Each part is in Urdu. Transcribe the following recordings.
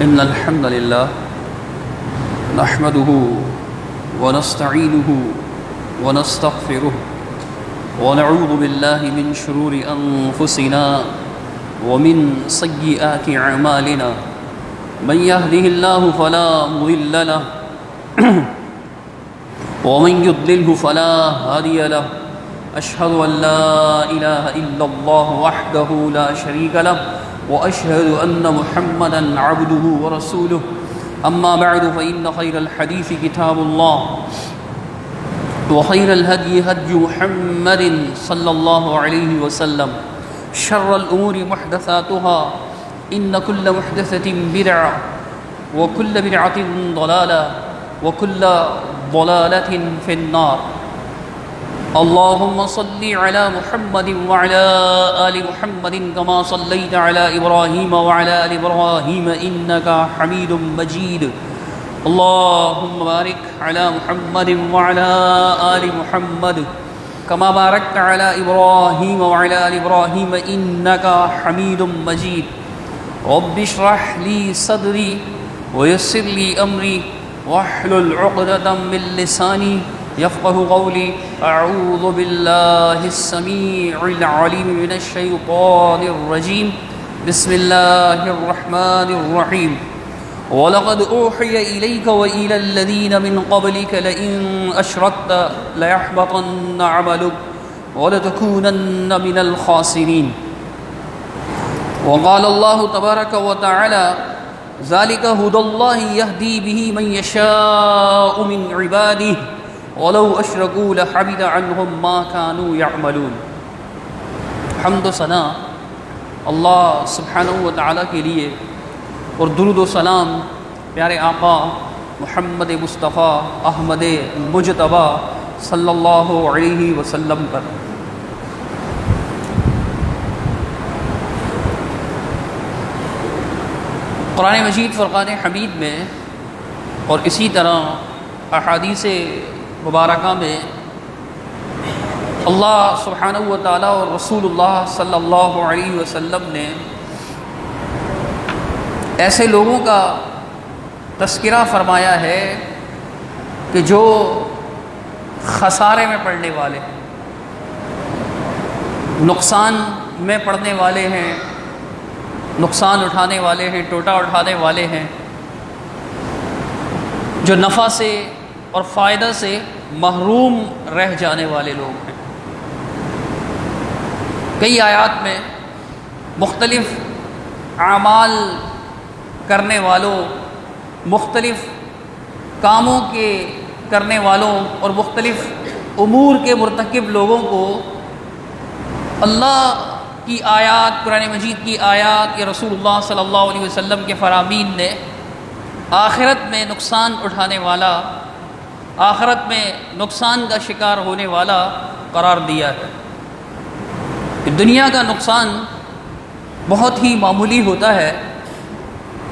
إن الحمد لله نحمده ونستعينه ونستغفره ونعوذ بالله من شرور أنفسنا ومن سيئات أعمالنا من يهده الله فلا مضل له ومن يضلله فلا هادي له أشهد أن لا إله إلا الله وحده لا شريك له وأشهد أن محمدا عبده ورسوله أما بعد فإن خير الحديث كتاب الله وخير الهدي هدي محمد صلى الله عليه وسلم شر الأمور محدثاتها إن كل محدثة بدعة وكل بدعة ضلالة وكل ضلالة في النار اللهم صل على محمد وعلى آل محمد كما صليت على إبراهيم وعلى آل إبراهيم إنك حميد مجيد اللهم بارك على محمد وعلى آل محمد كما باركت على إبراهيم وعلى آل إبراهيم إنك حميد مجيد رب اشرح لي صدري ويسر لي أمري واحلل عقدة من لساني يفقه قولي أعوذ بالله السميع العليم من الشيطان الرجيم بسم الله الرحمن الرحيم ولقد أوحي إليك وإلى الذين من قبلك لئن أشركت ليحبطن عملك ولتكونن من الخاسرين وقال الله تبارك وتعالى ذلك هدى الله يهدي به من يشاء من عباده وَلَوْ أَشْرَكُوا لَحَبِطَ عَنْهُمْ مَا كَانُوا يَعْمَلُونَ حمد و ثنا اللہ سبحانہ و تعالیٰ کے لیے اور درود و سلام پیارے آقا محمد مصطفیٰ احمد مجتبیٰ صلی اللہ علیہ وسلم پر۔ قرآن مجید فرقان حمید میں اور اسی طرح احادیث مبارکہ میں اللہ سبحانہ و تعالیٰ اور رسول اللہ صلی اللہ علیہ وسلم نے ایسے لوگوں کا تذکرہ فرمایا ہے کہ جو خسارے میں پڑنے والے ہیں، نقصان میں پڑنے والے ہیں، نقصان اٹھانے والے ہیں، ٹوٹا اٹھانے والے ہیں، جو نفع سے اور فائدہ سے محروم رہ جانے والے لوگ ہیں۔ کئی آیات میں مختلف اعمال کرنے والوں، مختلف کاموں کے کرنے والوں اور مختلف امور کے مرتکب لوگوں کو اللہ کی آیات، قرآن مجید کی آیات یا رسول اللہ صلی اللہ علیہ وسلم کے فرامین نے آخرت میں نقصان اٹھانے والا، آخرت میں نقصان کا شکار ہونے والا قرار دیا ہے۔ دنیا کا نقصان بہت ہی معمولی ہوتا ہے،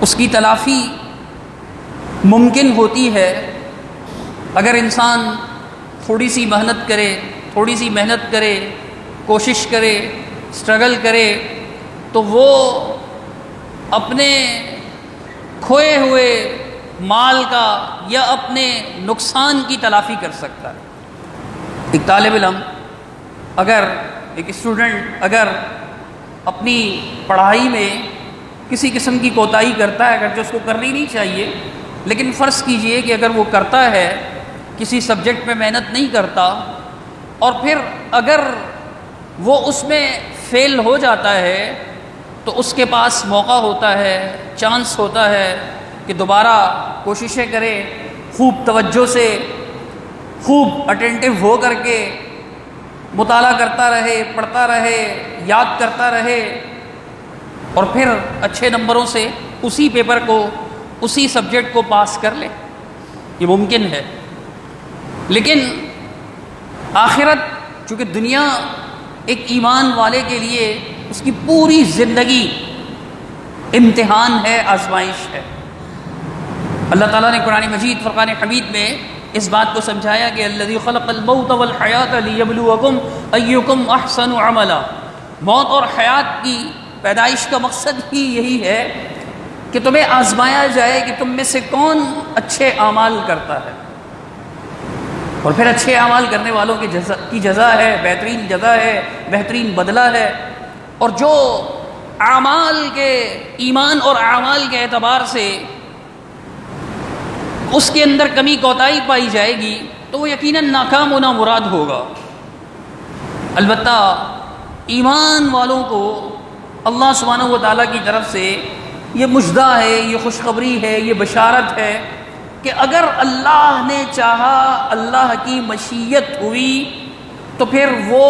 اس کی تلافی ممکن ہوتی ہے اگر انسان تھوڑی سی محنت کرے، کوشش کرے، اسٹرگل کرے تو وہ اپنے کھوئے ہوئے مال کا یا اپنے نقصان کی تلافی کر سکتا ہے۔ ایک طالب علم ایک اسٹوڈنٹ اگر اپنی پڑھائی میں کسی قسم کی کوتاہی کرتا ہے، اگر جو اس کو کرنی نہیں چاہیے، لیکن فرض کیجئے کہ اگر وہ کرتا ہے، کسی سبجیکٹ میں محنت نہیں کرتا اور پھر اگر وہ اس میں فیل ہو جاتا ہے تو اس کے پاس موقع ہوتا ہے، چانس ہوتا ہے کہ دوبارہ کوششیں کرے، خوب توجہ سے، خوب اٹینٹیو ہو کر کے مطالعہ کرتا رہے، پڑھتا رہے، یاد کرتا رہے اور پھر اچھے نمبروں سے اسی پیپر کو، اسی سبجیکٹ کو پاس کر لے۔ یہ ممکن ہے، لیکن آخرت، چونکہ دنیا ایک ایمان والے کے لیے اس کی پوری زندگی امتحان ہے، آزمائش ہے۔ اللہ تعالیٰ نے قرآن مجید فرقان حمید میں اس بات کو سمجھایا کہ الذی خلق الموت والحیات لیبلوکم ایکم احسن عملا، موت اور حیات کی پیدائش کا مقصد ہی یہی ہے کہ تمہیں آزمایا جائے کہ تم میں سے کون اچھے اعمال کرتا ہے، اور پھر اچھے اعمال کرنے والوں کی جزا ہے، بہترین جزا ہے، بہترین بدلہ ہے۔ اور جو اعمال کے ایمان اور اعمال کے اعتبار سے اس کے اندر کمی کوتاہی پائی جائے گی تو وہ یقیناً ناکام ہونا مراد ہوگا۔ البتہ ایمان والوں کو اللہ سبحانہ و تعالیٰ کی طرف سے یہ مژدہ ہے، یہ خوشخبری ہے، یہ بشارت ہے کہ اگر اللہ نے چاہا، اللہ کی مشیت ہوئی تو پھر وہ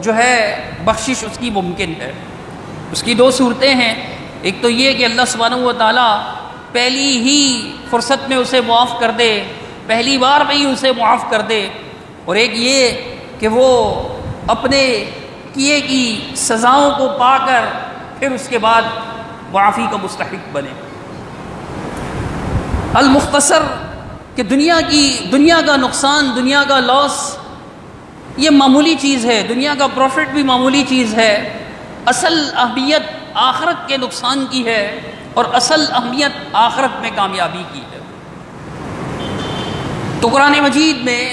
جو ہے بخشش اس کی ممکن ہے۔ اس کی دو صورتیں ہیں، ایک تو یہ کہ اللہ سبحانہ و تعالیٰ پہلی ہی فرصت میں اسے معاف کر دے، پہلی بار میں ہی اسے معاف کر دے، اور ایک یہ کہ وہ اپنے کیے کی سزاؤں کو پا کر پھر اس کے بعد معافی کا مستحق بنے۔ المختصر کہ دنیا کا نقصان، دنیا کا لاس یہ معمولی چیز ہے، دنیا کا پروفٹ بھی معمولی چیز ہے، اصل اہمیت آخرت کے نقصان کی ہے اور اصل اہمیت آخرت میں کامیابی کی ہے۔ تو قرآن مجید میں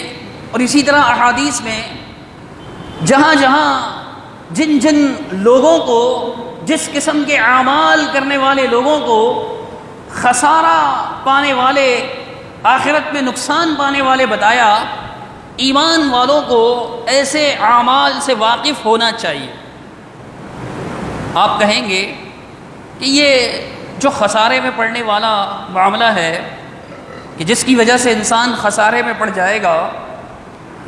اور اسی طرح احادیث میں جہاں جہاں جن لوگوں کو، جس قسم کے اعمال کرنے والے لوگوں کو خسارہ پانے والے، آخرت میں نقصان پانے والے بتایا، ایمان والوں کو ایسے اعمال سے واقف ہونا چاہیے۔ آپ کہیں گے کہ یہ جو خسارے میں پڑنے والا معاملہ ہے کہ جس کی وجہ سے انسان خسارے میں پڑ جائے گا،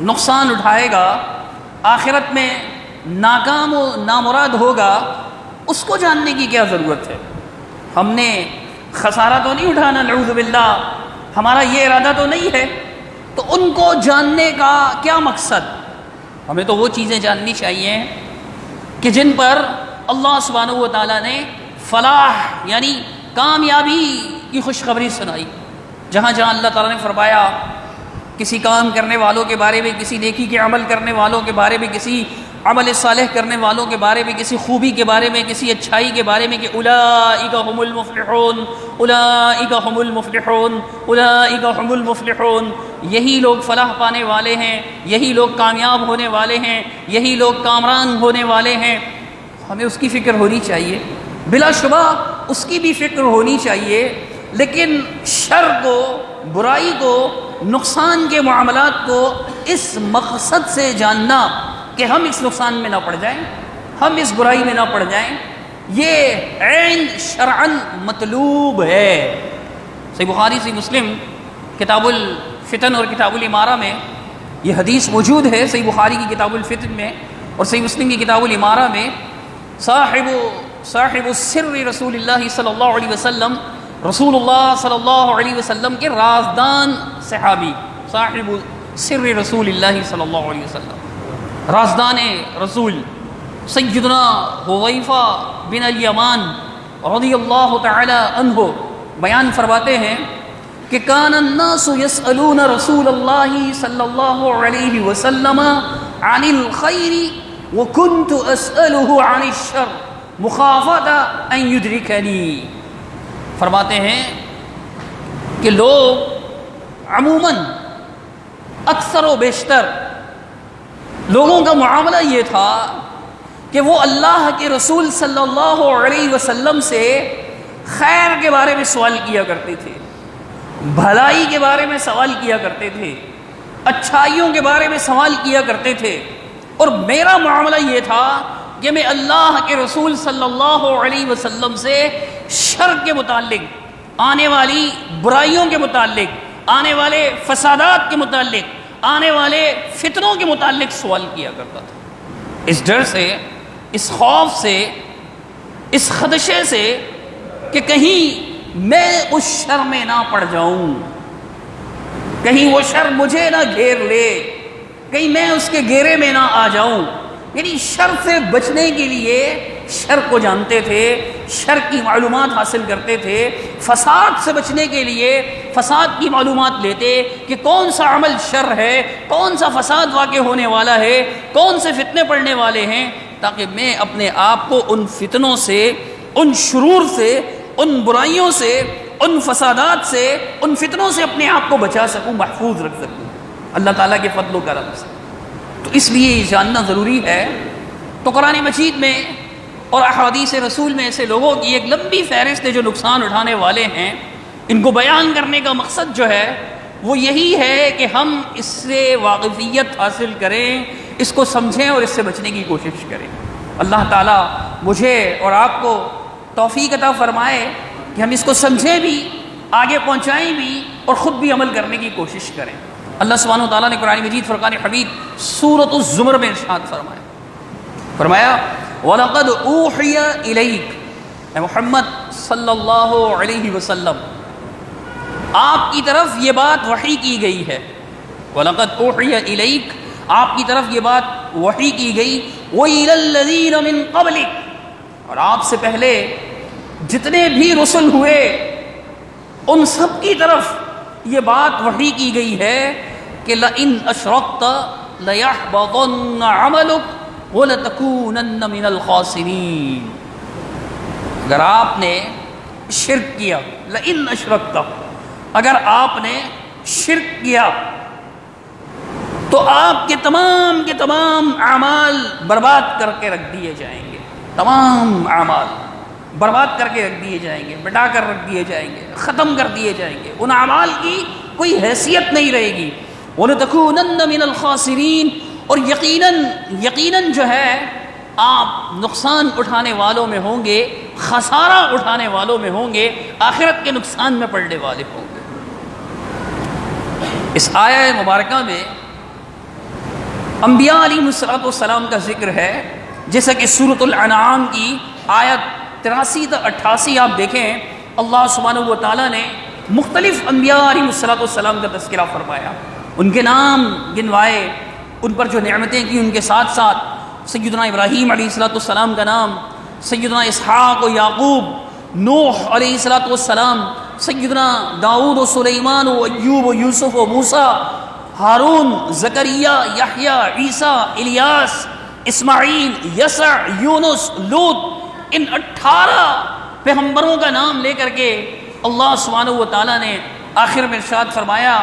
نقصان اٹھائے گا، آخرت میں ناکام و نامراد ہوگا، اس کو جاننے کی کیا ضرورت ہے؟ ہم نے خسارہ تو نہیں اٹھانا، نعوذ باللہ، ہمارا یہ ارادہ تو نہیں ہے، تو ان کو جاننے کا کیا مقصد؟ ہمیں تو وہ چیزیں جاننی چاہیے کہ جن پر اللہ سبحانہ و تعالیٰ نے فلاح یعنی کامیابی کی خوشخبری سنائی۔ جہاں جہاں اللہ تعالیٰ نے فرمایا کسی کام کرنے والوں کے بارے میں، کسی نیکی کے عمل کرنے والوں کے بارے میں، کسی عمل صالح کرنے والوں کے بارے میں، کسی خوبی کے بارے میں، کسی اچھائی کے بارے میں کہ اولئک هم المفلحون، اولئک هم المفلحون، اولئک هم المفلحون، یہی لوگ فلاح پانے والے ہیں، یہی لوگ کامیاب ہونے والے ہیں، یہی لوگ کامران ہونے والے ہیں۔ ہمیں اس کی فکر ہونی چاہیے، بلا شبہ اس کی بھی فکر ہونی چاہیے، لیکن شر کو، برائی کو، نقصان کے معاملات کو اس مقصد سے جاننا کہ ہم اس نقصان میں نہ پڑ جائیں، ہم اس برائی میں نہ پڑ جائیں، یہ عین شرعاً مطلوب ہے۔ صحیح بخاری، صحیح مسلم، کتاب الفتن اور کتاب الامارہ میں یہ حدیث موجود ہے۔ صحیح بخاری کی کتاب الفتن میں اور صحیح مسلم کی کتاب الامارہ میں صاحب السر رسول اللہ صلی اللہ علیہ وسلم، رسول اللہ صلی اللہ علیہ وسلم کے رازدان صحابی، صاحب سر رسول اللہ صلی اللہ علیہ وسلم، رازدان رسول سیدنا حذیفہ بن الیمان رضی اللہ تعالی عنہ بیان فرماتے ہیں کہ کان الناس یسألون رسول اللہ صلی اللہ علیہ وسلم عن الخیر وکنت اسألہ عن الشر مخافۃ ان یدرکنی۔ فرماتے ہیں کہ لوگ عموماً، اکثر و بیشتر لوگوں کا معاملہ یہ تھا کہ وہ اللہ کے رسول صلی اللہ علیہ وسلم سے خیر کے بارے میں سوال کیا کرتے تھے، بھلائی کے بارے میں سوال کیا کرتے تھے، اچھائیوں کے بارے میں سوال کیا کرتے تھے، اور میرا معاملہ یہ تھا کہ میں اللہ کے رسول صلی اللہ علیہ وسلم سے شر کے متعلق، آنے والی برائیوں کے متعلق، آنے والے فسادات کے متعلق، آنے والے فتنوں کے متعلق سوال کیا کرتا تھا، اس ڈر سے، اس خوف سے، اس خدشے سے کہ کہیں میں اس شر میں نہ پڑ جاؤں، کہیں وہ شر مجھے نہ گھیر لے، کہیں میں اس کے گھیرے میں نہ آ جاؤں۔ یعنی شر سے بچنے کے لیے شر کو جانتے تھے، شر کی معلومات حاصل کرتے تھے، فساد سے بچنے کے لیے فساد کی معلومات لیتے کہ کون سا عمل شر ہے، کون سا فساد واقع ہونے والا ہے، کون سے فتنے پڑنے والے ہیں، تاکہ میں اپنے آپ کو ان فتنوں سے، ان شرور سے ان برائیوں سے، ان فسادات سے، ان فتنوں سے اپنے آپ کو بچا سکوں، محفوظ رکھ سکوں اللہ تعالیٰ کے فضل و کرم سے۔ تو اس لیے یہ جاننا ضروری ہے۔ تو قرآن مجید میں اور احادیث رسول میں ایسے لوگوں کی ایک لمبی فہرست ہے جو نقصان اٹھانے والے ہیں۔ ان کو بیان کرنے کا مقصد جو ہے وہ یہی ہے کہ ہم اس سے واقفیت حاصل کریں، اس کو سمجھیں اور اس سے بچنے کی کوشش کریں۔ اللہ تعالیٰ مجھے اور آپ کو توفیق عطا فرمائے کہ ہم اس کو سمجھیں بھی، آگے پہنچائیں بھی اور خود بھی عمل کرنے کی کوشش کریں۔ اللہ سبحانہ و تعالیٰ نے قرآن مجید فرقان حمید سورۃ الزمر میں ارشاد فرمایا وَلَقَدْ أُوحِيَ إِلَيْكَ، اے محمد صلی اللہ علیہ وسلم آپ کی طرف یہ بات وحی کی گئی ہے۔ وَلَقَدْ أُوحِيَ إِلَيْكَ، آپ کی طرف یہ بات وحی کی گئی، وَإِلَى الَّذِينَ مِن قَبْلِكَ، اور آپ سے پہلے جتنے بھی رسل ہوئے ان سب کی طرف یہ بات وحی کی گئی ہے کہ لَإِنْ أَشْرَكْتَ لَيَحْبَطَنَّ عَمَلُكَ وَلَتَكُونَنَّ مِنَ الْخَاسِرِينَ، اگر آپ نے شرک کیا، لَإِنْ أَشْرَكْتَ، اگر آپ نے شرک کیا تو آپ کے تمام اعمال برباد کر کے رکھ دیے جائیں گے، تمام اعمال برباد کر کے رکھ دیے جائیں گے، مٹا کر رکھ دیے جائیں گے، ختم کر دیے جائیں گے، ان اعمال کی کوئی حیثیت نہیں رہے گی۔ وَلَتَكُونَنَّ مِنَ الْخَاسِرِينَ، اور یقیناً جو ہے آپ نقصان اٹھانے والوں میں ہوں گے، خسارہ اٹھانے والوں میں ہوں گے، آخرت کے نقصان میں پڑنے والے ہوں گے۔ اس آیہ مبارکہ میں انبیاء علیہ السلام کا ذکر ہے، جیسا کہ سورۃ الانعام کی آیت 83 تا 88 آپ دیکھیں، اللہ سبحانہ و تعالیٰ نے مختلف انبیاء علیہ السلام کا تذکرہ فرمایا، ان کے نام گنوائے، ان پر جو نعمتیں کی، ان کے ساتھ ساتھ سیدنا ابراہیم علیہ السلام کا نام، سیدنا اسحاق و یعقوب، نوح علیہ السلام، سیدنا داؤد و سلیمان و ایوب و یوسف و موسیٰ، ہارون، زکریا، یحییٰ، عیسیٰ، الیاس، اسماعیل، یسع، یونس، لوط، ان 18 پیغمبروں کا نام لے کر کے اللہ سبحانہ و تعالیٰ نے آخر میں ارشاد فرمایا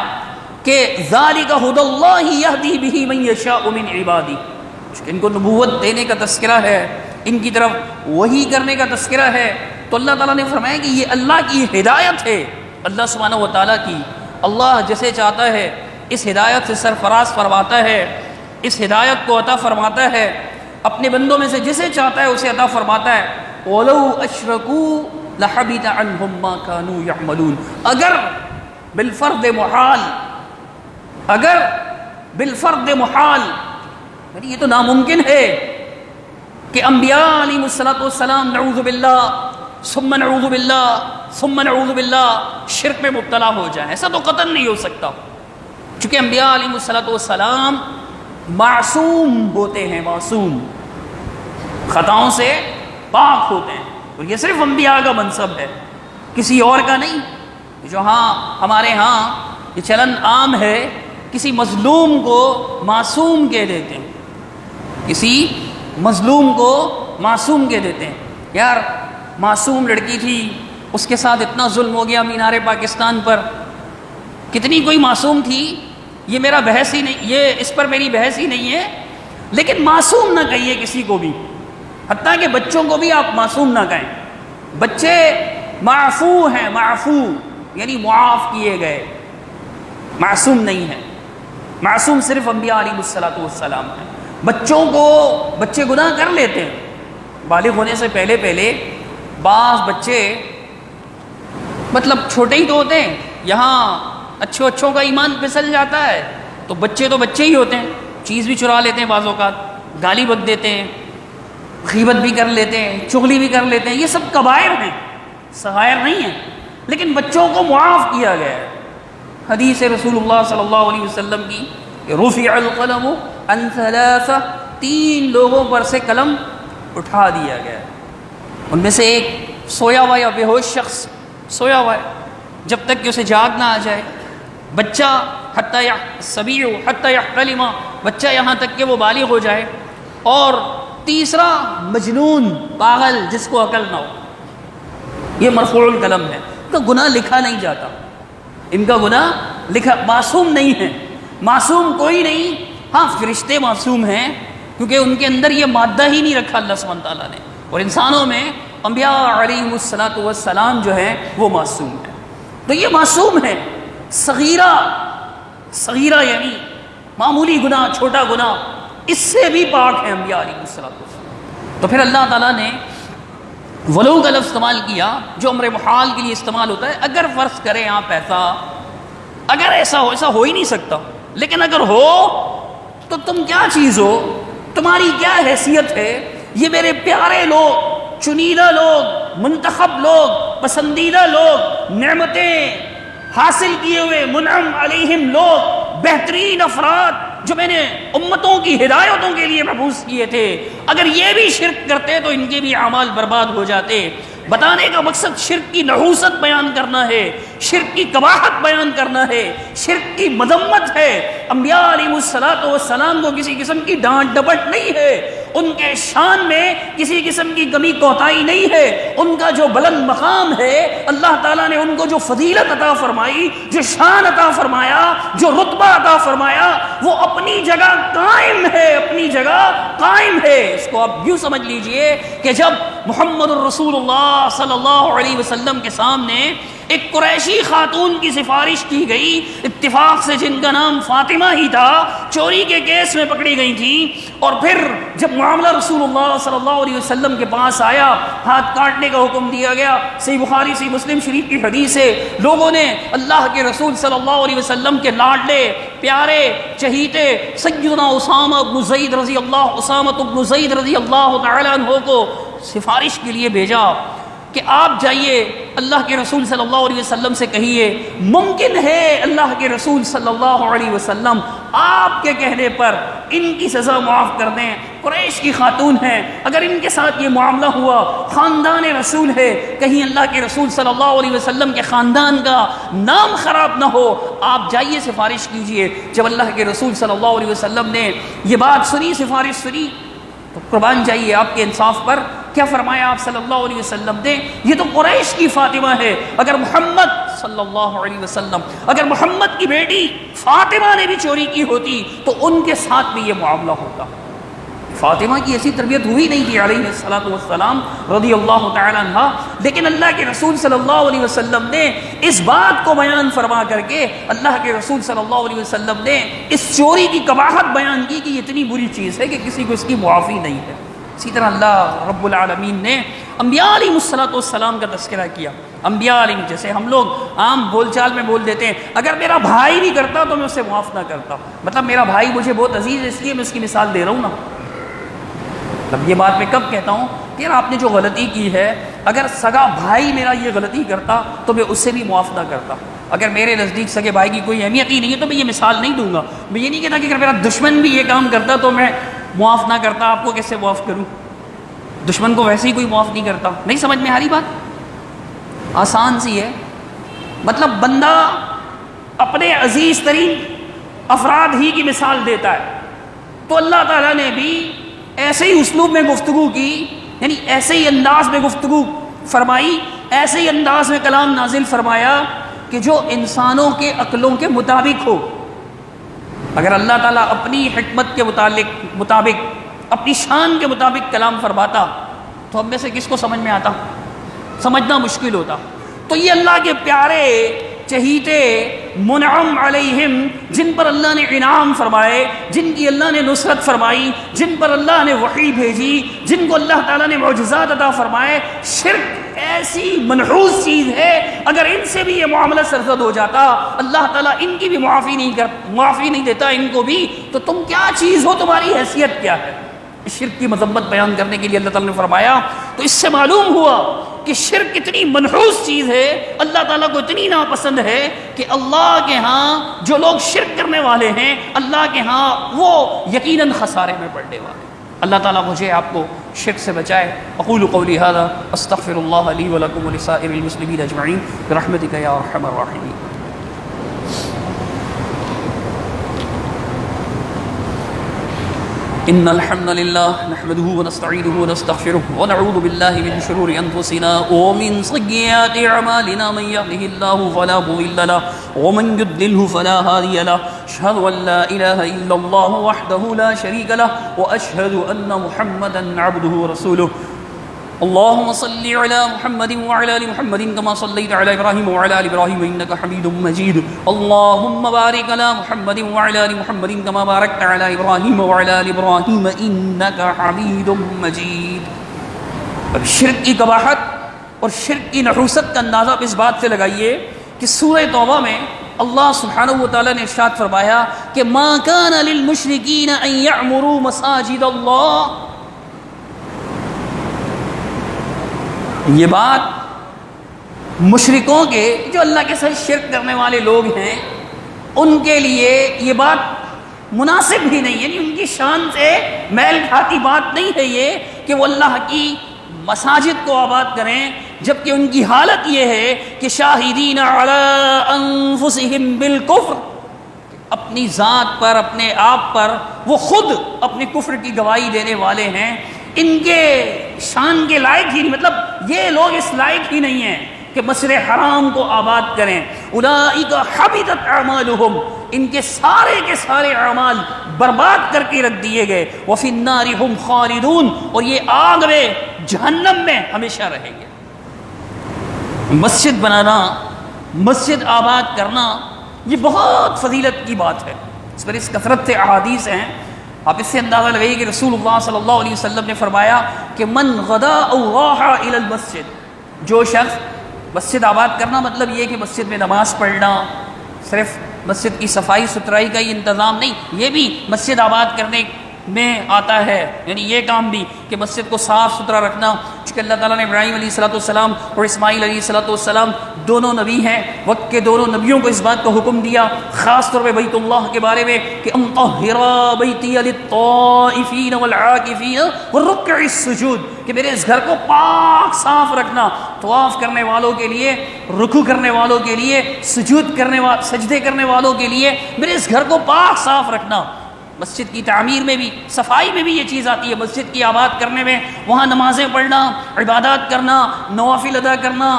کہ ذَلِكَ هُدَى اللَّهِ يَهْدِي بِهِ مَن يَشَاءُ مِنْ عِبَادِهِ، ان کو نبوت دینے کا تذکرہ ہے، ان کی طرف وحی کرنے کا تذکرہ ہے، تو اللہ تعالیٰ نے فرمایا کہ یہ اللہ کی ہدایت ہے، اللہ سبحانہ و تعالیٰ کی۔ اللہ جسے چاہتا ہے اس ہدایت سے سرفراز فرماتا ہے، اس ہدایت کو عطا فرماتا ہے، اپنے بندوں میں سے جسے چاہتا ہے اسے عطا فرماتا ہے۔ وَلَوْ أَشْرَكُوا لَحَبِطَ عَنْهُمْ مَا كَانُوا يَعْمَلُونَ، اگر بالفرد محال، یعنی یہ تو ناممکن ہے کہ انبیاء علیہ السلام نعوذ باللہ ثم نعوذ باللہ شرک میں مبتلا ہو جائیں، ایسا تو قطعاً نہیں ہو سکتا، چونکہ انبیاء علیہ السلام معصوم ہوتے ہیں، معصوم، خطاؤں سے پاک ہوتے ہیں، اور یہ صرف انبیاء کا منصب ہے، کسی اور کا نہیں۔ جو ہمارے ہاں یہ چلن عام ہے، کسی مظلوم کو معصوم کہہ دیتے ہیں، کسی مظلوم کو معصوم کہہ دیتے ہیں، یار معصوم لڑکی تھی، اس کے ساتھ اتنا ظلم ہو گیا مینار پاکستان پر، کتنی کوئی معصوم تھی، یہ میرا بحث ہی نہیں، یہ اس پر میری بحث ہی نہیں ہے، لیکن معصوم نہ کہیے کسی کو بھی، حتیٰ کہ بچوں کو بھی آپ معصوم نہ کہیں، بچے معفو ہیں، معفو یعنی معاف کیے گئے، معصوم نہیں ہیں، معصوم صرف انبیاء علیہ السلام ہیں۔ بچے گناہ کر لیتے ہیں، بالغ ہونے سے پہلے بعض بچے مطلب چھوٹے ہی تو ہوتے ہیں، یہاں اچھوں کا ایمان پھسل جاتا ہے، تو بچے ہی ہوتے ہیں، چیز بھی چرا لیتے ہیں، بعض اوقات گالی بک دیتے ہیں، غیبت بھی کر لیتے ہیں، چغلی بھی کر لیتے ہیں، یہ سب کبائر ہیں، صغائر نہیں ہیں، لیکن بچوں کو معاف کیا گیا ہے۔ حدیث رسول اللہ صلی اللہ علیہ وسلم کی کہ رفع القلم عن ثلاثہ، 3 لوگوں پر سے قلم اٹھا دیا گیا ہے، ان میں سے ایک سویا ہوا یا بے ہوش شخص سویا ہوا ہے جب تک کہ اسے جاگ نہ آ جائے، بچہ الصبی حتی یحتلم، بچہ یہاں تک کہ وہ بالغ ہو جائے، اور تیسرا مجنون، پاگل، جس کو عقل نہ ہو۔ یہ مرفوع القلم ہے، ان کا گناہ لکھا نہیں جاتا، ان کا گناہ لکھا، معصوم نہیں ہے، معصوم کوئی نہیں، ہاں فرشتے معصوم ہیں کیونکہ ان کے اندر یہ مادہ ہی نہیں رکھا اللہ سبحانہ تعالیٰ نے، اور انسانوں میں انبیاء علیہم الصلوۃ والسلام جو ہیں وہ معصوم ہیں، تو یہ معصوم ہے، صغیرہ یعنی معمولی گناہ، چھوٹا گناہ، اس سے بھی پاک ہیں انبیاء علیہم الصلوۃ والسلام۔ تو پھر اللہ تعالیٰ نے ولو کا لفظ استعمال کیا جو امر محال کے لیے استعمال ہوتا ہے۔ اگر فرض کریں آپ ایسا، اگر ایسا ہو ہی نہیں سکتا، لیکن اگر ہو تو تم کیا چیز ہو، تمہاری کیا حیثیت ہے، یہ میرے پیارے لوگ، چنیدہ لوگ، منتخب لوگ، پسندیدہ لوگ، نعمتیں حاصل کیے ہوئے منعم علیہم لوگ، بہترین افراد جو میں نے امتوں کی ہدایتوں کے لیے مبعوث کیے تھے، اگر یہ بھی شرک کرتے تو ان کے بھی اعمال برباد ہو جاتے۔ بتانے کا مقصد شرک کی نحوست بیان کرنا ہے، شرک کی قباحت بیان کرنا ہے، شرک کی مذمت ہے۔ انبیاء علیہم الصلوۃ والسلام کو کسی قسم کی ڈانٹ ڈپٹ نہیں ہے، ان کے شان میں کسی قسم کی کمی کوتاہی نہیں ہے، ان کا جو بلند مقام ہے، اللہ تعالیٰ نے ان کو جو فضیلت عطا فرمائی، جو شان عطا فرمایا، جو رتبہ عطا فرمایا، وہ اپنی جگہ قائم ہے، اپنی جگہ قائم ہے۔ اس کو آپ یوں سمجھ لیجئے کہ جب محمد الرسول اللہ صلی اللہ علیہ وسلم کے سامنے ایک قریشی خاتون کی سفارش کی گئی، اتفاق سے جن کا نام فاطمہ ہی تھا، چوری کے کیس میں پکڑی گئی تھیں، اور پھر جب معاملہ رسول اللہ صلی اللہ علیہ وسلم کے پاس آیا، ہاتھ کاٹنے کا حکم دیا گیا۔ صحیح بخاری صحیح مسلم شریف کی حدیث ہے، لوگوں نے اللہ کے رسول صلی اللہ علیہ وسلم کے لاڈلے پیارے چہیتے سیدنا اسامہ بن زید رضی اللہ تعالی عنہ کو سفارش کے لیے بھیجا کہ آپ جائیے اللہ کے رسول صلی اللہ علیہ وسلم سے کہیے، ممکن ہے اللہ کے رسول صلی اللہ علیہ وسلم آپ کے کہنے پر ان کی سزا معاف کر دیں، قریش کی خاتون ہیں، اگر ان کے ساتھ یہ معاملہ ہوا، خاندان رسول ہے، کہیں اللہ کے رسول صلی اللہ علیہ وسلم کے خاندان کا نام خراب نہ ہو، آپ جائیے سفارش کیجئے۔ جب اللہ کے رسول صلی اللہ علیہ وسلم نے یہ بات سنی، سفارش سنی، تو قربان جائیے آپ کے انصاف پر، کیا فرمایا آپ صلی اللہ علیہ وسلم نے؟ یہ تو قریش کی فاطمہ ہے، اگر محمد صلی اللہ علیہ وسلم، اگر محمد کی بیٹی فاطمہ نے بھی چوری کی ہوتی تو ان کے ساتھ بھی یہ معاملہ ہوتا۔ فاطمہ کی ایسی تربیت ہوئی نہیں تھی علیہ الصلوۃ والسلام رضی اللہ تعالی عنہ، لیکن اللہ کے رسول صلی اللہ علیہ وسلم نے اس بات کو بیان فرما کر کے، اللہ کے رسول صلی اللہ علیہ وسلم نے اس چوری کی قباحت بیان کی کہ یہ اتنی بری چیز ہے کہ کسی کو اس کی معافی نہیں ہے۔ اسی طرح اللہ رب العالمین نے انبیاء علیہ الصلوۃ والسلام کا تذکرہ کیا۔ انبیاء علیہ، جیسے ہم لوگ عام بول چال میں بول دیتے ہیں اگر میرا بھائی بھی کرتا تو میں اسے معاف نہ کرتا، مطلب میرا بھائی مجھے بہت عزیز ہے اس لیے میں اس کی مثال دے رہا ہوں نا۔ مطلب یہ بات میں کب کہتا ہوں کہ یار آپ نے جو غلطی کی ہے، اگر سگا بھائی میرا یہ غلطی کرتا تو میں اس سے بھی معاف نہ کرتا۔ اگر میرے نزدیک سگے بھائی کی کوئی اہمیت ہی نہیں ہے تو میں یہ مثال نہیں دوں گا۔ میں یہ نہیں کہتا کہ اگر میرا دشمن بھی یہ کام کرتا تو میں معاف نہ کرتا، آپ کو کیسے معاف کروں؟ دشمن کو ویسے ہی کوئی معاف نہیں کرتا۔ نہیں سمجھ میں آ رہی بات؟ آسان سی ہے، مطلب بندہ اپنے عزیز ترین افراد ہی کی مثال دیتا ہے، تو اللہ تعالیٰ نے بھی ایسے ہی اسلوب میں گفتگو کی، یعنی ایسے ہی انداز میں گفتگو فرمائی، ایسے ہی انداز میں کلام نازل فرمایا کہ جو انسانوں کے عقلوں کے مطابق ہو۔ اگر اللہ تعالیٰ اپنی حکمت کے مطابق اپنی شان کے مطابق کلام فرماتا تو ہم میں سے کس کو سمجھ میں آتا؟ سمجھنا مشکل ہوتا۔ تو یہ اللہ کے پیارے چہیتے منعم علیہم، جن پر اللہ نے انعام فرمائے، جن کی اللہ نے نصرت فرمائی، جن پر اللہ نے وحی بھیجی، جن کو اللہ تعالیٰ نے معجزات عطا فرمائے، شرک ایسی منحوس چیز ہے، اگر ان سے بھی یہ معاملہ سرزد ہو جاتا، اللہ تعالیٰ ان کی بھی معافی نہیں دیتا ان کو بھی، تو تم کیا چیز ہو، تمہاری حیثیت کیا ہے؟ شرک کی مذمت بیان کرنے کے لیے اللہ تعالیٰ نے فرمایا۔ تو اس سے معلوم ہوا کہ شرک اتنی منحوس چیز ہے، اللہ تعالیٰ کو اتنی ناپسند ہے کہ اللہ کے ہاں جو لوگ شرک کرنے والے ہیں، اللہ کے ہاں وہ یقیناً خسارے میں پڑنے والے۔ اللہ تعالیٰ مجھے آپ کو شرک سے بچائے۔ اقول قولی ھذا استغفر اللہ لی ولکم ولسائر المسلمین اجمعین برحمتک یا ارحم الراحمین۔ إن الحمد لله نحمده ونستعينه ونستغفره ونعوذ بالله من شرور أنفسنا ومن سيئات أعمالنا من يهده الله فلا مضل له ومن يضلل فلا هادي له أشهد أن لا إله إلا الله وحده لا شريك له وأشهد أن محمدا عبده ورسوله اللهم صل على محمد وعلى ال محمد كما صليت على ابراهيم وعلى ال ابراهيم انك حميد مجيد اللهم بارك على محمد وعلى ال محمد كما باركت على ابراهيم وعلى ال ابراهيم انك حميد مجيد. اب شرک کی قباحت اور شرک کی نحوست کا اندازہ اس بات سے لگائیے کہ سورہ توبہ میں اللہ سبحانہ و تعالی نے ارشاد فرمایا کہ ما كان للمشركين ان يعمروا مساجد اللہ. یہ بات مشرکوں کے جو اللہ کے ساتھ شرک کرنے والے لوگ ہیں ان کے لیے یہ بات مناسب ہی نہیں ہے، یعنی ان کی شان سے میل کھاتی بات نہیں ہے یہ کہ وہ اللہ کی مساجد کو آباد کریں، جبکہ ان کی حالت یہ ہے کہ شاہدین علی انفسہم بالکفر، اپنی ذات پر اپنے آپ پر وہ خود اپنے کفر کی گواہی دینے والے ہیں. ان کے شان کے لائق ہی نہیں، مطلب یہ لوگ اس لائق ہی نہیں ہیں کہ مسجد حرام کو آباد کریں. اولئک حبطت اعمالہم، ان کے سارے اعمال برباد کر کے رکھ دیے گئے. وفی النار ہم خالدون، اور یہ آگ میں جہنم میں ہمیشہ رہیں گے. مسجد بنانا، مسجد آباد کرنا یہ بہت فضیلت کی بات ہے. اس پر اس کثرت سے احادیث ہیں. آپ اس سے اندازہ لگائیے کہ رسول اللہ صلی اللہ علیہ وسلم نے فرمایا کہ من غدا او راح الی المسجد، جو شخص مسجد آباد کرنا مطلب یہ کہ مسجد میں نماز پڑھنا، صرف مسجد کی صفائی ستھرائی کا یہ انتظام نہیں، یہ بھی مسجد آباد کرنے میں آتا ہے. یعنی یہ کام بھی کہ مسجد کو صاف ستھرا رکھنا، چونکہ اللہ تعالیٰ نے ابراہیم علیہ السلام اور اسماعیل علیہ السلام دونوں نبی ہیں، وقت کے دونوں نبیوں کو اس بات کا حکم دیا، خاص طور پہ بیت اللہ کے بارے میں کہ ان طہر بیتی للطائفین والعاکفین والرکع السجود، کہ میرے اس گھر کو پاک صاف رکھنا، طواف کرنے والوں کے لیے، رکوع کرنے والوں کے لیے، سجدے کرنے والوں کے لیے میرے اس گھر کو پاک صاف رکھنا. مسجد کی تعمیر میں بھی، صفائی میں بھی یہ چیز آتی ہے. مسجد کی آباد کرنے میں وہاں نمازیں پڑھنا، عبادات کرنا، نوافل ادا کرنا،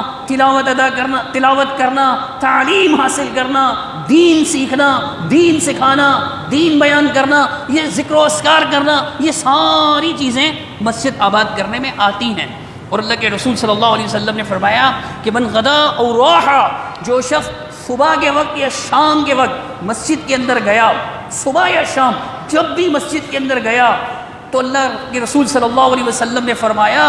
تلاوت کرنا، تعلیم حاصل کرنا، دین سیکھنا، دین سکھانا، دین بیان کرنا، یہ ذکر و اذکار کرنا، یہ ساری چیزیں مسجد آباد کرنے میں آتی ہیں. اور اللہ کے رسول صلی اللہ علیہ وسلم نے فرمایا کہ من غدا او راح، جو شخص صبح کے وقت یا شام کے وقت مسجد کے اندر گیا، صبح یا شام جب بھی مسجد کے اندر گیا، تو اللہ کے رسول صلی اللہ علیہ وسلم نے فرمایا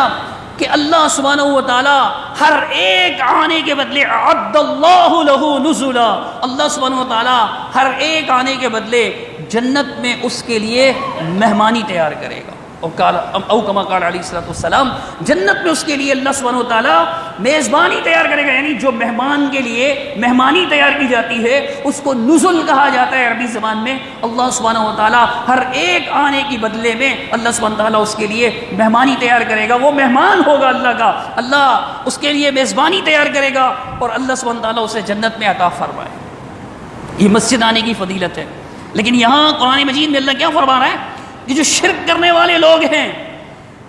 کہ اللہ سبحانہ و تعالی ہر ایک آنے کے بدلے اعد اللہ لہ نزلا، اللہ سبحانہ و تعالی ہر ایک آنے کے بدلے جنت میں اس کے لیے مہمانی تیار کرے گا. او کما قال علیہ السلام، جنت میں اس کے لیے اللہ سبحانہ و تعالیٰ میزبانی تیار کرے گا. یعنی جو مہمان کے لیے مہمانی تیار کی جاتی ہے اس کو نزل کہا جاتا ہے عربی زبان میں. اللہ سبحانہ و تعالیٰ ہر ایک آنے کی بدلے میں اللہ سبحانہ و تعالیٰ اس کے لیے مہمانی تیار کرے گا. وہ مہمان ہوگا اللہ کا، اللہ اس کے لیے میزبانی تیار کرے گا اور اللہ سبحانہ و تعالیٰ اسے جنت میں عطا فرمائے. یہ مسجد آنے کی فضیلت ہے. لیکن یہاں قرآن مجید میں اللہ کیا فرما رہا ہے؟ یہ جو شرک کرنے والے لوگ ہیں،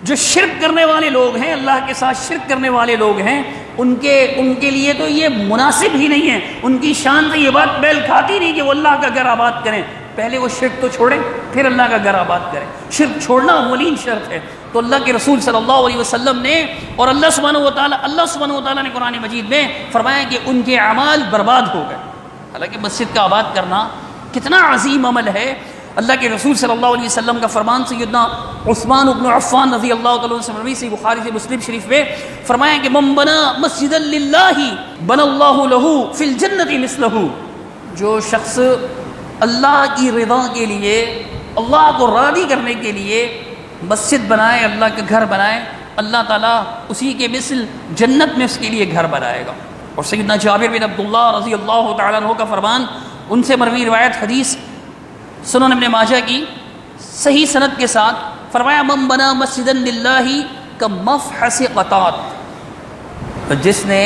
جو شرک کرنے والے لوگ ہیں، اللہ کے ساتھ شرک کرنے والے لوگ ہیں، ان کے لیے تو یہ مناسب ہی نہیں ہے. ان کی شان سے یہ بات بیل کھاتی نہیں کہ وہ اللہ کا گھر آباد کریں. پہلے وہ شرک تو چھوڑیں پھر اللہ کا گھر آباد کریں. شرک چھوڑنا اولین شرط ہے. تو اللہ کے رسول صلی اللہ علیہ وسلم نے اور اللہ سبحانہ و تعالیٰ نے قرآن مجید میں فرمایا کہ ان کے اعمال برباد ہو گئے. حالانکہ مسجد کا آباد کرنا کتنا عظیم عمل ہے. اللہ کے رسول صلی اللہ علیہ وسلم کا فرمان سیدنا عثمان بن عفان رضی اللہ تعالیٰ عنہ سے مروی سے بخاری سے مسلم شریف میں فرمایا کہ من بنا مسجدا للہ بنا اللہ لہ فی الجنت مثلہ، جو شخص اللہ کی رضا کے لیے، اللہ کو راضی کرنے کے لیے مسجد بنائے، اللہ کا گھر بنائے، اللہ تعالیٰ اسی کے مثل جنت میں اس کے لیے گھر بنائے گا. اور سیدنا جابر بن عبداللہ رضی اللہ تعالیٰ عنہ کا فرمان، ان سے مروی روایت حدیث سنن ابن ماجہ کی صحیح سند کے ساتھ، فرمایا من بنا مسجدا للہ کمفحص قطات، جس نے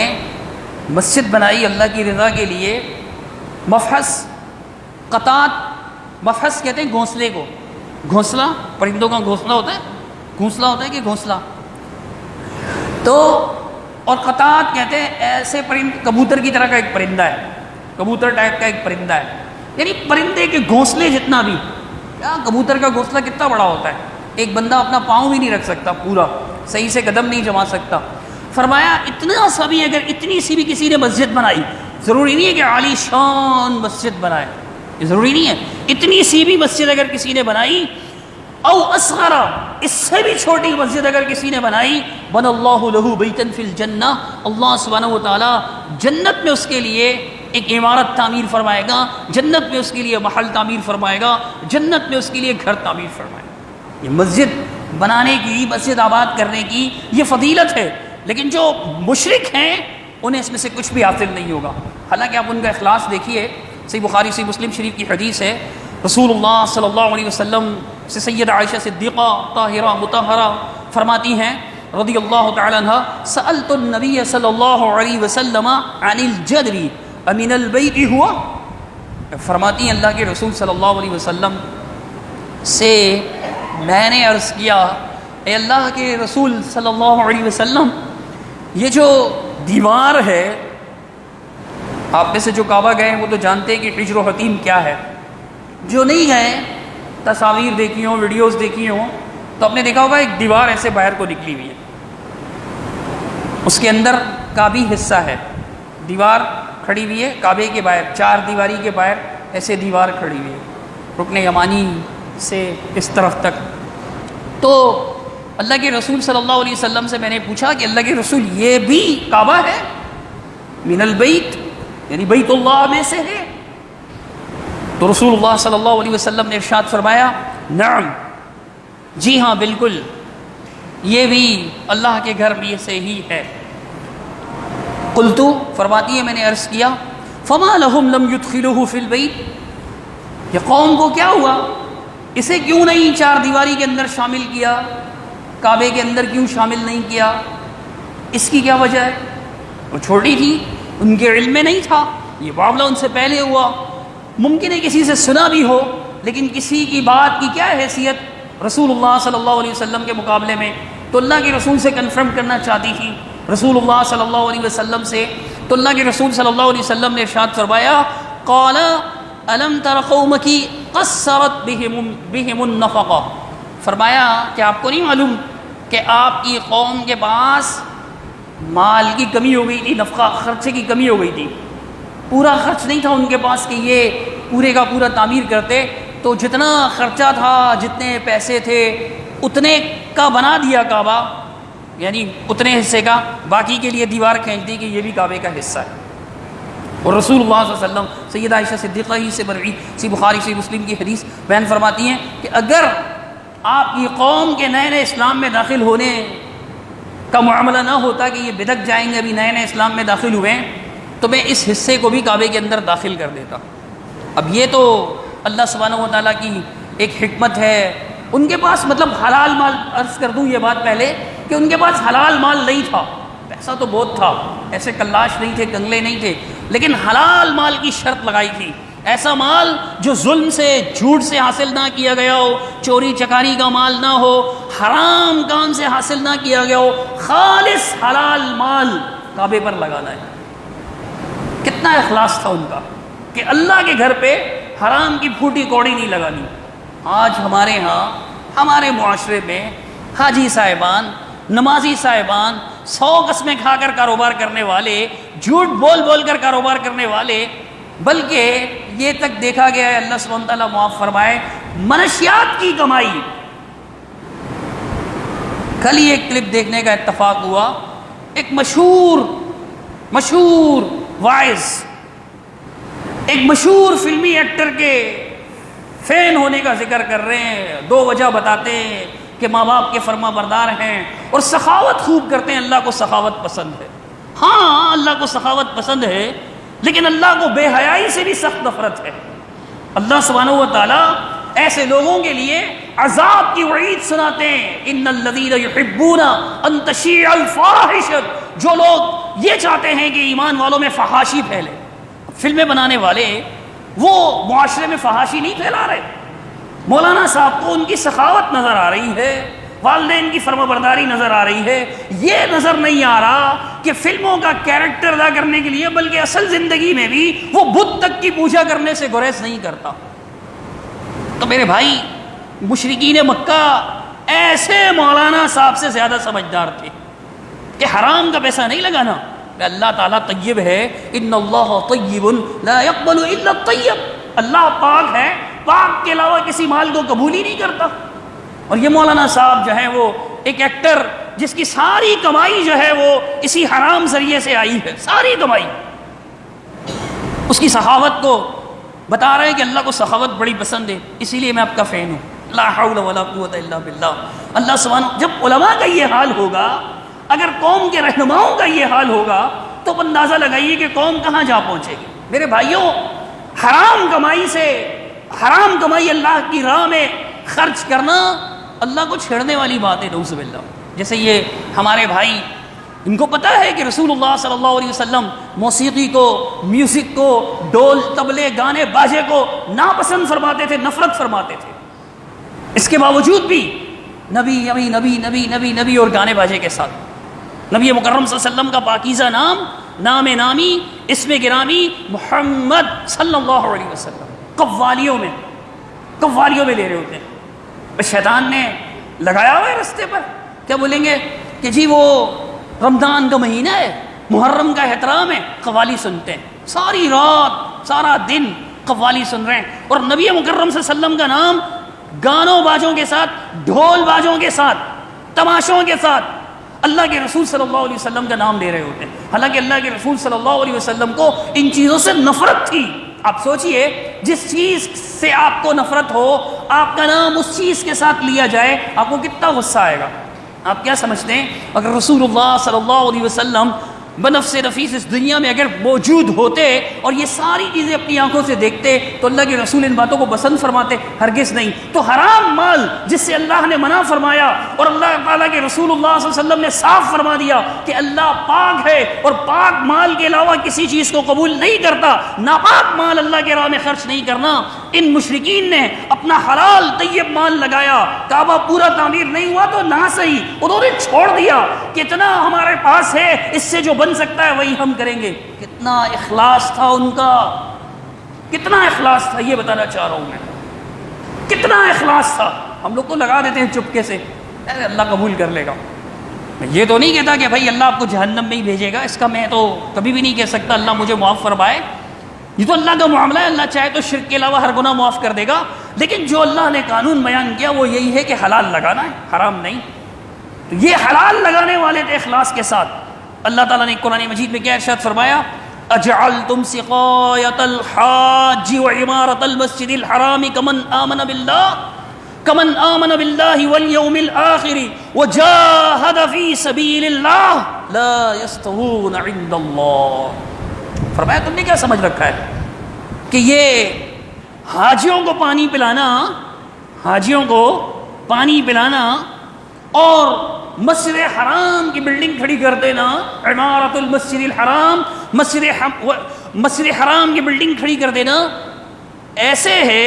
مسجد بنائی اللہ کی رضا کے لیے. مفحص، قطات، مفحص کہتے ہیں گھونسلے کو، گھونسلہ، پرندوں کا گھونسلہ ہوتا ہے، گھونسلہ ہوتا ہے کہ گھونسلہ. تو اور قطات کہتے ہیں ایسے پرند، کبوتر کی طرح کا ایک پرندہ ہے، کبوتر ٹائپ کا ایک پرندہ ہے، یعنی پرندے کے گھونسلے جتنا بھی. کیا کبوتر کا گھونسلہ کتنا بڑا ہوتا ہے، ایک بندہ اپنا پاؤں بھی نہیں رکھ سکتا پورا، صحیح سے قدم نہیں جما سکتا. فرمایا اتنا سا بھی اگر اتنی سی بھی کسی نے مسجد بنائی، ضروری نہیں ہے کہ عالی شان مسجد بنائے، یہ ضروری نہیں ہے، اتنی سی بھی مسجد اگر کسی نے بنائی، او اصغر، اس سے بھی چھوٹی مسجد اگر کسی نے بنائی، بن اللہ لہ بیتن فی الجنہ، اللہ سبحانہ و تعالی جنت میں اس کے لیے ایک عمارت تعمیر فرمائے گا، جنت میں اس کے لیے محل تعمیر فرمائے گا، جنت میں اس کے لیے گھر تعمیر فرمائے گا. یہ مسجد بنانے کی، مسجد آباد کرنے کی یہ فضیلت ہے، لیکن جو مشرک ہیں انہیں اس میں سے کچھ بھی حاصل نہیں ہوگا. حالانکہ آپ ان کا اخلاص دیکھیے، صحیح بخاری صحیح مسلم شریف کی حدیث ہے، رسول اللہ صلی اللہ علیہ وسلم سے سید عائشہ صدیقہ طاہرہ مطہرہ فرماتی ہیں رضی اللہ تعالی عنہ، سألت النبی صلی اللہ علیہ وسلم عن الجدر امن البیت ہوا. فرماتی ہیں اللہ کے رسول صلی اللہ علیہ وسلم سے میں نے عرض کیا، اے اللہ کے رسول صلی اللہ علیہ وسلم، یہ جو دیوار ہے، آپ میں سے جو کعبہ گئے ہیں وہ تو جانتے ہیں کہ حجر و حتیم کیا ہے. جو نہیں گئے، تصاویر دیکھی ہوں، ویڈیوز دیکھی ہوں، تو آپ نے دیکھا ہوگا ایک دیوار ایسے باہر کو نکلی ہوئی ہے، اس کے اندر کعبی حصہ ہے، دیوار کھڑی ہوئی ہے کعبے کے باہر، چار دیواری کے باہر ایسے دیوار کھڑی ہوئی ہے رکن یمانی سے اس طرف تک. تو اللہ کے رسول صلی اللہ علیہ وسلم سے میں نے پوچھا کہ اللہ کے رسول یہ بھی کعبہ ہے؟ من البیت، یعنی بیت اللہ میں سے ہے؟ تو رسول اللہ صلی اللہ علیہ وسلم نے ارشاد فرمایا، نعم، جی ہاں بالکل، یہ بھی اللہ کے گھر میں سے ہی ہے. قلت، فرماتی ہے میں نے عرض کیا، فما لهم لم يدخلوه في البيت، یہ قوم کو کیا ہوا، اسے کیوں نہیں چار دیواری کے اندر شامل کیا، کعبے کے اندر کیوں شامل نہیں کیا؟ اس کی کیا وجہ ہے؟ وہ چھوٹی تھی، ان کے علم میں نہیں تھا، یہ معاملہ ان سے پہلے ہوا. ممکن ہے کسی سے سنا بھی ہو، لیکن کسی کی بات کی کیا حیثیت رسول اللہ صلی اللہ علیہ وسلم کے مقابلے میں؟ تو اللہ کے رسول سے کنفرم کرنا چاہتی تھی رسول اللہ صلی اللہ علیہ وسلم سے. تو اللہ کے رسول صلی اللہ علیہ وسلم نے ارشاد فرمایا، قال الم تر قومک قصرت بہم النفقہ، فرمایا کہ آپ کو نہیں معلوم کہ آپ کی قوم کے پاس مال کی کمی ہو گئی تھی، نفقہ خرچے کی کمی ہو گئی تھی، پورا خرچ نہیں تھا ان کے پاس کہ یہ پورے کا پورا تعمیر کرتے. تو جتنا خرچہ تھا، جتنے پیسے تھے، اتنے کا بنا دیا کعبہ، یعنی اتنے حصے کا، باقی کے لیے دیوار کھینچ دی کہ یہ بھی کعبے کا حصہ ہے. اور رسول اللہ صلی اللہ علیہ وسلم سیدہ عائشہ صدیقہ ہی سے مروی سی بخاری سی مسلم کی حدیث بیان فرماتی ہیں کہ اگر آپ کی قوم کے نئے نئے اسلام میں داخل ہونے کا معاملہ نہ ہوتا کہ یہ بدک جائیں گے، ابھی نئے نئے اسلام میں داخل ہوئے ہیں، تو میں اس حصے کو بھی کعبے کے اندر داخل کر دیتا. اب یہ تو اللہ سبحانہ و تعالیٰ کی ایک حکمت ہے. ان کے پاس مطلب حلال مال، عرض کر دوں یہ بات پہلے کہ ان کے پاس حلال مال نہیں تھا، پیسہ تو بہت تھا، ایسے کلاش نہیں تھے، کنگلے نہیں تھے، لیکن حلال مال کی شرط لگائی تھی. ایسا مال جو ظلم سے، جھوٹ سے حاصل نہ کیا گیا ہو، چوری چکاری کا مال نہ ہو، حرام کام سے حاصل نہ کیا گیا ہو، خالص حلال مال کعبے پر لگانا ہے. کتنا اخلاص تھا ان کا کہ اللہ کے گھر پہ حرام کی پھوٹی کوڑی نہیں لگانی. آج ہمارے ہاں، ہمارے معاشرے میں حاجی صاحبان، نمازی صاحبان، 100 قسمیں کھا کر کاروبار کرنے والے، جھوٹ بول بول کر کاروبار کرنے والے، بلکہ یہ تک دیکھا گیا ہے، اللہ سبحانہ تعالیٰ معاف فرمائے، منشیات کی کمائی. کل ہی ایک کلپ دیکھنے کا اتفاق ہوا، ایک مشہور وائز، ایک مشہور فلمی ایکٹر کے فین ہونے کا ذکر کر رہے ہیں، 2 وجہ بتاتے ہیں کہ ماں باپ کے فرما بردار ہیں اور سخاوت خوب کرتے ہیں. اللہ کو سخاوت پسند ہے، ہاں اللہ کو سخاوت پسند ہے، لیکن اللہ کو بے حیائی سے بھی سخت نفرت ہے. اللہ سبحانہ و تعالیٰ ایسے لوگوں کے لیے عذاب کی وعید سناتے ہیں، ان الذین یحبون ان تشیع الفاحشۃ، جو لوگ یہ چاہتے ہیں کہ ایمان والوں میں فحاشی پھیلے. فلمیں بنانے والے وہ معاشرے میں فحاشی نہیں پھیلا رہے، مولانا صاحب کو ان کی سخاوت نظر آ رہی ہے، والدین کی فرمانبرداری نظر آ رہی ہے، یہ نظر نہیں آ رہا کہ فلموں کا کیریکٹر ادا کرنے کے لیے بلکہ اصل زندگی میں بھی وہ بت تک کی پوجا کرنے سے گریز نہیں کرتا۔ تو میرے بھائی، مشرکین مکہ ایسے مولانا صاحب سے زیادہ سمجھدار تھے کہ حرام کا پیسہ نہیں لگانا، کہ اللہ تعالیٰ طیب ہے، ان اللہ طیب لا يقبل الا الطیب، اللہ پاک ہے، پاک کے علاوہ کسی مال کو قبول ہی نہیں کرتا۔ اور یہ مولانا صاحب جو ہیں وہ ایک ایکٹر جس کی ساری کمائی جو ہے وہ اسی حرام ذریعے سے آئی ہے، ساری کمائی۔ اس کی سخاوت کو بتا رہے ہیں کہ اللہ کو سخاوت بڑی پسند ہے، اسی لیے میں آپ کا فین ہوں۔ لا حول ولا قوت الا باللہ۔ اللہ سبحانہ، جب علماء کا یہ حال ہوگا، اگر قوم کے رہنماؤں کا یہ حال ہوگا، تو اندازہ لگائیے کہ قوم کہاں جا پہنچے گی۔ میرے بھائیوں، حرام کمائی سے، حرام کمائی اللہ کی راہ میں خرچ کرنا اللہ کو چھیڑنے والی بات ہے، نعوذ باللہ۔ جیسے یہ ہمارے بھائی، ان کو پتہ ہے کہ رسول اللہ صلی اللہ علیہ وسلم موسیقی کو، میوزک کو، ڈول طبلے گانے باجے کو ناپسند فرماتے تھے، نفرت فرماتے تھے۔ اس کے باوجود بھی نبی نبی نبی نبی نبی نبی اور گانے باجے کے ساتھ نبی مکرم صلی اللہ علیہ وسلم کا پاکیزہ نام، نام نامی، اسم گرامی محمد صلی اللہ علیہ وسلم قوالیوں میں لے رہے ہوتے ہیں۔ شیطان نے لگایا ہوا ہے رستے پر، کیا بولیں گے کہ جی وہ رمضان کا مہینہ ہے، محرم کا احترام ہے، قوالی سنتے ہیں، ساری رات سارا دن قوالی سن رہے ہیں، اور نبی مکرم صلی اللہ علیہ وسلم کا نام گانوں باجوں کے ساتھ، ڈھول باجوں کے ساتھ، تماشوں کے ساتھ اللہ کے رسول صلی اللہ علیہ وسلم کا نام لے رہے ہوتے ہیں، حالانکہ اللہ کے رسول صلی اللہ علیہ وسلم کو ان چیزوں سے نفرت تھی۔ آپ سوچئے، جس چیز سے آپ کو نفرت ہو، آپ کا نام اس چیز کے ساتھ لیا جائے، آپ کو کتنا غصہ آئے گا۔ آپ کیا سمجھتے ہیں اگر رسول اللہ صلی اللہ علیہ وسلم بنفس نفیس اس دنیا میں اگر موجود ہوتے اور یہ ساری چیزیں اپنی آنکھوں سے دیکھتے تو اللہ کے رسول ان باتوں کو پسند فرماتے؟ ہرگز نہیں۔ تو حرام مال جس سے اللہ نے منع فرمایا اور اللہ تعالیٰ کے رسول اللہ صلی اللہ علیہ وسلم نے صاف فرما دیا کہ اللہ پاک ہے اور پاک مال کے علاوہ کسی چیز کو قبول نہیں کرتا، ناپاک مال اللہ کے راہ میں خرچ نہیں کرنا۔ ان مشرکین نے اپنا حلال طیب مال لگایا، کعبہ پورا تعمیر نہیں ہوا تو نہ صحیح، انہوں نے چھوڑ دیا کہ اتنا ہمارے پاس ہے، اس سے جو بن سکتا ہے وہی ہم کریں گے۔ کتنا اخلاص تھا ان کا، کتنا اخلاص تھا، یہ بتانا چاہ رہا ہوں میں، کتنا اخلاص تھا۔ ہم لوگ تو لگا دیتے ہیں چپکے سے، اللہ قبول کر لے گا۔ میں یہ تو نہیں کہتا کہ بھائی اللہ آپ کو جہنم میں ہی بھیجے گا، اس کا میں تو کبھی بھی نہیں کہہ سکتا اللہ مجھے معاف فرمائے، یہ تو اللہ کا معاملہ ہے، اللہ چاہے تو شرک کے علاوہ ہر گناہ معاف کر دے گا۔ لیکن جو اللہ نے قانون بیان کیا وہ یہی ہے کہ حلال لگانا ہے، حرام نہیں۔ تو یہ حلال لگانے والے تھے اخلاص کے ساتھ۔ اللہ تعالیٰ نے قرآن مجید میں کیا ارشاد فرمایا؟ اجعلتم سقایۃ الحاج وعمارۃ المسجد الحرام کمن آمن باللہ والیوم الآخر وجاہد فی سبیل اللہ لا یستوون عند اللہ۔ فرمایا تم نے کیا سمجھ رکھا ہے کہ یہ حاجیوں کو پانی پلانا، حاجیوں کو پانی پلانا اور مسجد حرام کی بلڈنگ کھڑی کر دینا، عمارت المسجد الحرام، مسجد حرام کی بلڈنگ کھڑی کر دینا، ایسے ہے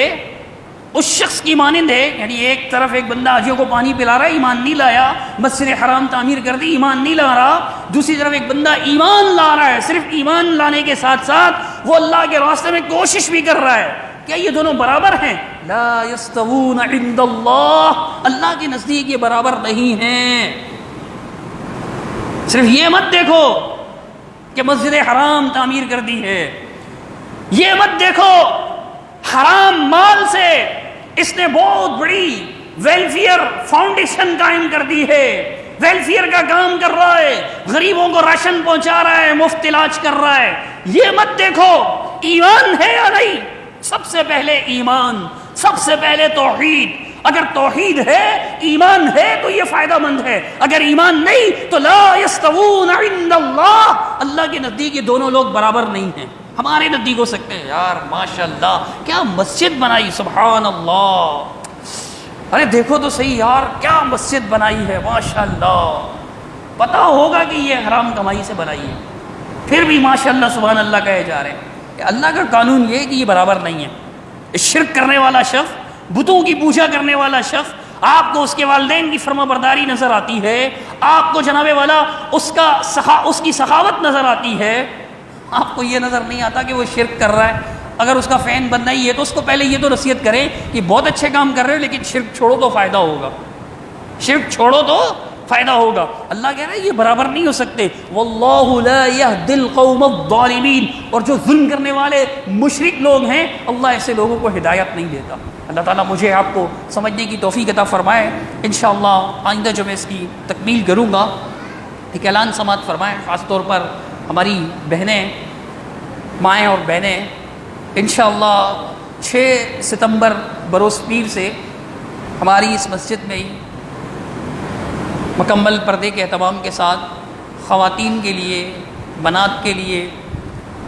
اس شخص کی مانند ہے، یعنی ایک طرف ایک بندہ حاجیوں کو پانی پلا رہا ہے، ایمان نہیں لایا، مسجد حرام تعمیر کر دی، ایمان نہیں لا رہا، دوسری طرف ایک بندہ ایمان لا رہا ہے، صرف ایمان لانے کے ساتھ ساتھ وہ اللہ کے راستے میں کوشش بھی کر رہا ہے، کیا یہ دونوں برابر ہیں؟ لا یستوون عند اللہ، اللہ کے نزدیک یہ برابر نہیں ہیں۔ صرف یہ مت دیکھو کہ مسجد حرام تعمیر کر دی ہے، یہ مت دیکھو حرام مال سے اس نے بہت بڑی ویلفیئر فاؤنڈیشن قائم کر دی ہے، ویلفیئر کا کام کر رہا ہے، غریبوں کو راشن پہنچا رہا ہے، مفت علاج کر رہا ہے۔ یہ مت دیکھو ایمان ہے یا نہیں، سب سے پہلے ایمان، سب سے پہلے توحید۔ اگر توحید ہے، ایمان ہے تو یہ فائدہ مند ہے، اگر ایمان نہیں تو لا یستوون عند اللہ، اللہ کے نزدیک یہ دونوں لوگ برابر نہیں ہیں۔ ہمارے نزدیک ہو سکتے ہیں، یار ماشاءاللہ کیا مسجد بنائی، سبحان اللہ، ارے دیکھو تو صحیح یار کیا مسجد بنائی ہے، ماشاءاللہ، پتہ ہوگا کہ یہ حرام کمائی سے بنائی ہے، پھر بھی ماشاءاللہ سبحان اللہ کہے جا رہے ہیں۔ کہ اللہ کا قانون یہ ہے کہ یہ برابر نہیں ہے۔ شرک کرنے والا شخص بتوں کی پوجا کرنے والا شخص، آپ کو اس کے والدین کی فرما برداری نظر آتی ہے، آپ کو جناب والا اس کی سخاوت نظر آتی ہے، آپ کو یہ نظر نہیں آتا کہ وہ شرک کر رہا ہے۔ اگر اس کا فین بننا ہی ہے تو اس کو پہلے یہ تو نصیحت کریں کہ بہت اچھے کام کر رہے ہو لیکن شرک چھوڑو تو فائدہ ہوگا، شرک چھوڑو تو فائدہ ہوگا۔ اللہ کہہ رہا ہے یہ برابر نہیں ہو سکتے، واللہ لا یہدی القوم الظالمین، اور جو ظلم کرنے والے مشرک لوگ ہیں اللہ ایسے لوگوں کو ہدایت نہیں دیتا۔ اللہ تعالیٰ مجھے آپ کو سمجھنے کی توفیق عطا فرمائے۔ انشاءاللہ آئندہ جو میں اس کی تکمیل کروں گا ایک اعلان سماعت فرمائیں، خاص طور پر ہماری بہنیں، مائیں اور بہنیں، انشاءاللہ 6 ستمبر بروز پیر سے ہماری اس مسجد میں ہی مکمل پردے کے اہتمام کے ساتھ خواتین کے لیے، بنات کے لیے،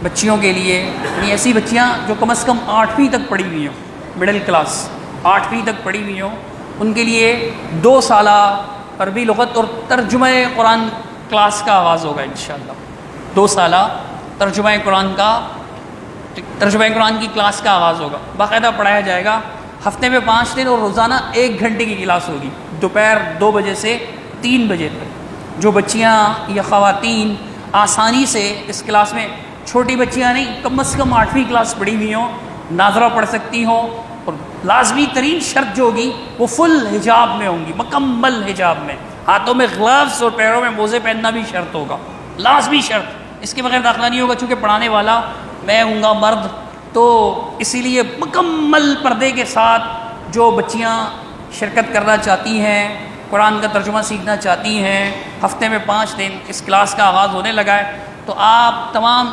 بچیوں کے لیے، یعنی ایسی بچیاں جو کم از کم 8ویں تک پڑھی ہوئی ہوں، مڈل کلاس 8ویں تک پڑھی ہوئی ہوں، ان کے لیے 2 سالہ عربی لغت اور ترجمہ قرآن کلاس کا آغاز ہوگا انشاءاللہ۔ 2 سالہ ترجمہ قرآن کی کلاس کا آغاز ہوگا، باقاعدہ پڑھایا جائے گا، ہفتے میں 5 دن اور روزانہ 1 گھنٹے کی کلاس ہوگی، دوپہر 2 بجے سے 3 بجے تک۔ جو بچیاں یا خواتین آسانی سے اس کلاس میں، چھوٹی بچیاں نہیں، کم از کم 8ویں کلاس پڑھی ہوئی ہوں، ناظرہ پڑھ سکتی ہوں، اور لازمی ترین شرط جو ہوگی وہ فل حجاب میں ہوں گی، مکمل حجاب میں، ہاتھوں میں گلوز اور پیروں میں موزے پہننا بھی شرط ہوگا، لازمی شرط، اس کے بغیر داخلہ نہیں ہوگا۔ چونکہ پڑھانے والا میں ہوں گا مرد، تو اسی لیے مکمل پردے کے ساتھ جو بچیاں شرکت کرنا چاہتی ہیں، قرآن کا ترجمہ سیکھنا چاہتی ہیں، ہفتے میں 5 دن اس کلاس کا آغاز ہونے لگا ہے، تو آپ تمام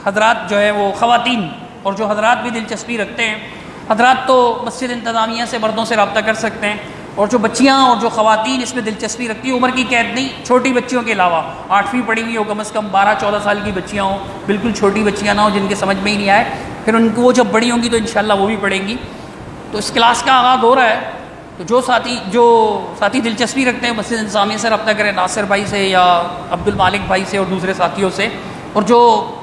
حضرات جو ہے وہ خواتین اور جو حضرات بھی دلچسپی رکھتے ہیں، حضرات تو مسجد انتظامیہ سے مردوں سے رابطہ کر سکتے ہیں، اور جو بچیاں اور جو خواتین اس میں دلچسپی رکھتی ہیں، عمر کی قید نہیں، چھوٹی بچیوں کے علاوہ 8ویں پڑھی ہوئی ہو، کم از کم 12-14 سال کی بچیاں ہوں، بالکل چھوٹی بچیاں نہ ہوں جن کے سمجھ میں ہی نہیں آئے، پھر ان کو وہ جب بڑی ہوں گی تو انشاءاللہ وہ بھی پڑھیں گی۔ تو اس کلاس کا آغاز ہو رہا ہے، تو جو ساتھی دلچسپی رکھتے ہیں مسجد انتظامیہ سے رابطہ کریں، ناصر بھائی سے یا عبد المالک بھائی سے اور دوسرے ساتھیوں سے، اور جو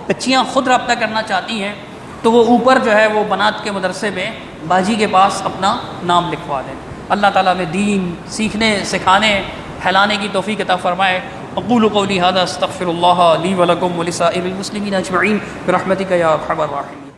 بچیاں خود رابطہ کرنا چاہتی ہیں تو وہ اوپر جو ہے وہ بنات کے مدرسے میں باجی کے پاس اپنا نام لکھوا دیں۔ اللہ تعالیٰ میں دین سیکھنے، سکھانے، پھیلانے کی توفیق عطا فرمائے۔ اقول قولی ھذا استغفر اللہ لی ولکم ولسائر المسلمین اجمعین برحمتک یا ارحم الراحمین۔